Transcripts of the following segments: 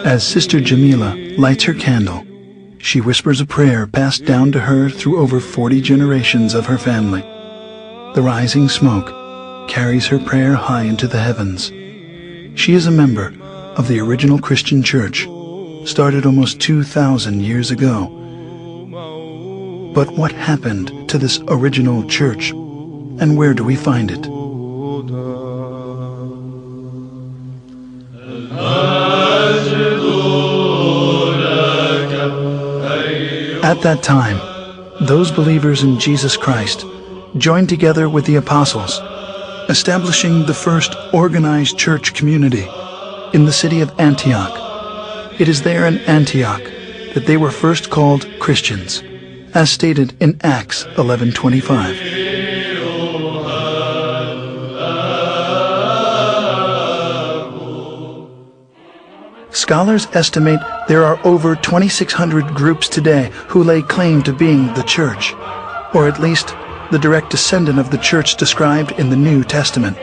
As Sister Jamila lights her candle, she whispers a prayer passed down to her through over 40 generations of her family. The rising smoke carries her prayer high into the heavens. She is a member of the original Christian church, started almost 2,000 years ago. But what happened to this original church, and where do we find it? At that time, those believers in Jesus Christ joined together with the apostles, establishing the first organized church community in the city of Antioch. It is there in Antioch that they were first called Christians, as stated in Acts 11:25. Scholars estimate there are over 2,600 groups today who lay claim to being the church, or at least the direct descendant of the church described in the New Testament.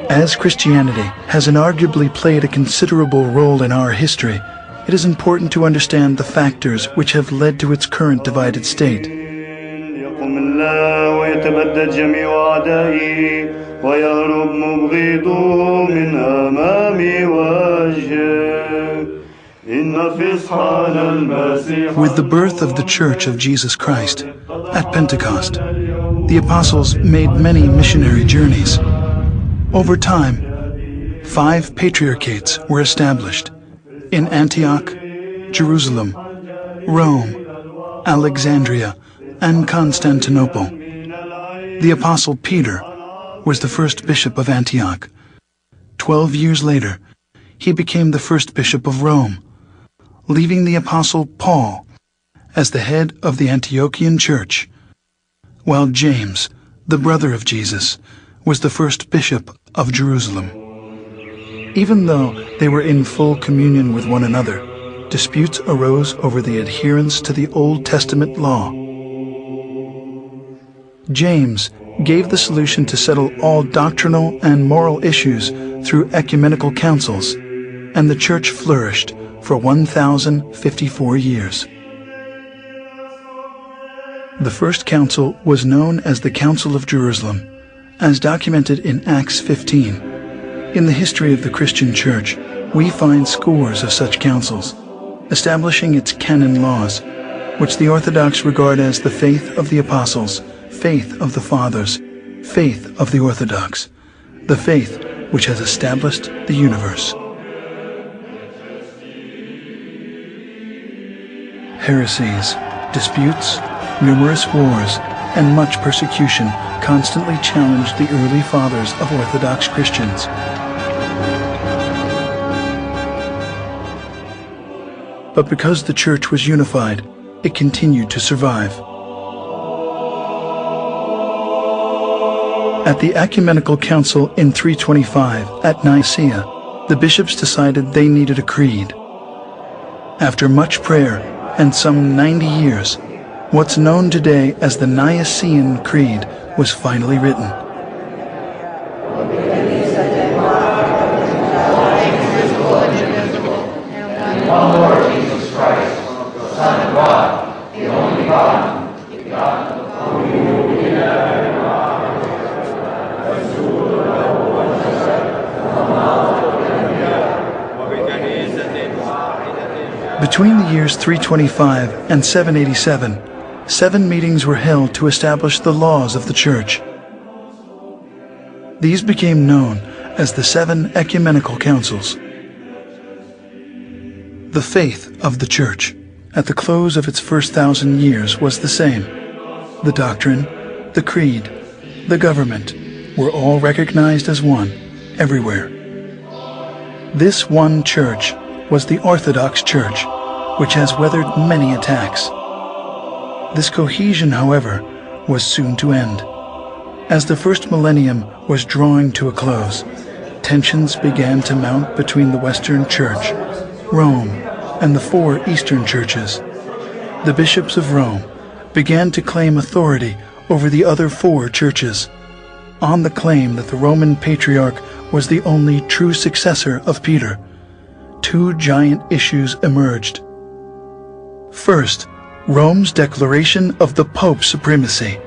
As Christianity has inarguably played a considerable role in our history, it is important to understand the factors which have led to its current divided state. With the birth of the Church of Jesus Christ at Pentecost, the apostles made many missionary journeys. Over time, 5 patriarchates were established in Antioch, Jerusalem, Rome, Alexandria, and Constantinople. The apostle Peter was the first bishop of Antioch. 12 years later, he became the first bishop of Rome, leaving the apostle Paul as the head of the Antiochian church, while James, the brother of Jesus, was the first bishop of Jerusalem. Even though they were in full communion with one another, disputes arose over the adherence to the Old Testament law. James gave the solution to settle all doctrinal and moral issues through ecumenical councils, and the church flourished for 1,054 years. The first council was known as the Council of Jerusalem, as documented in Acts 15. In the history of the Christian Church, we find scores of such councils, establishing its canon laws, which the Orthodox regard as the faith of the apostles, faith of the fathers, faith of the Orthodox, the faith which has established the universe. Heresies, disputes, numerous wars, and much persecution constantly challenged the early fathers of Orthodox Christians. But because the church was unified, it continued to survive. At the Ecumenical Council in 325 at Nicaea, the bishops decided they needed a creed. After much prayer and some 90 years, what's known today as the Nicene Creed was finally written. One Lord Jesus Christ, the Son of God, the only God, begotten of the Between the years 325 and 787, 7 meetings were held to establish the laws of the Church. These became known as the 7 Ecumenical Councils. The faith of the Church, at the close of its first 1,000 years, was the same. The doctrine, the creed, the government were all recognized as one, everywhere. This one church was the Orthodox Church, which has weathered many attacks. This cohesion, however, was soon to end. As the first millennium was drawing to a close, tensions began to mount between the Western Church, Rome, and the 4 Eastern churches. the bishops of Rome began to claim authority over the other 4 churches, on the claim that the Roman Patriarch was the only true successor of Peter. 2 giant issues emerged. First, Rome's declaration of the Pope's supremacy,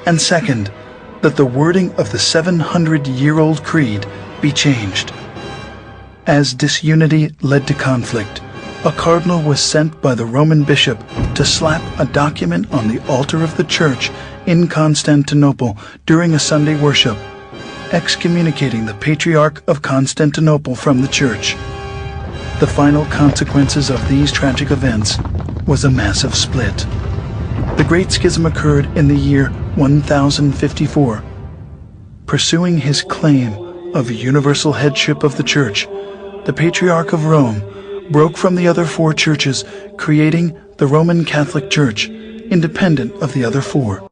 and second, that the wording of the 700-year-old creed be changed. As disunity led to conflict, a cardinal was sent by the Roman bishop to slap a document on the altar of the church in Constantinople during a Sunday worship, excommunicating the Patriarch of Constantinople from the church. The final consequences of these tragic events was a massive split. The Great Schism occurred in the year 1054. Pursuing his claim of universal headship of the Church, the Patriarch of Rome broke from the other 4 churches, creating the Roman Catholic Church, independent of the other 4.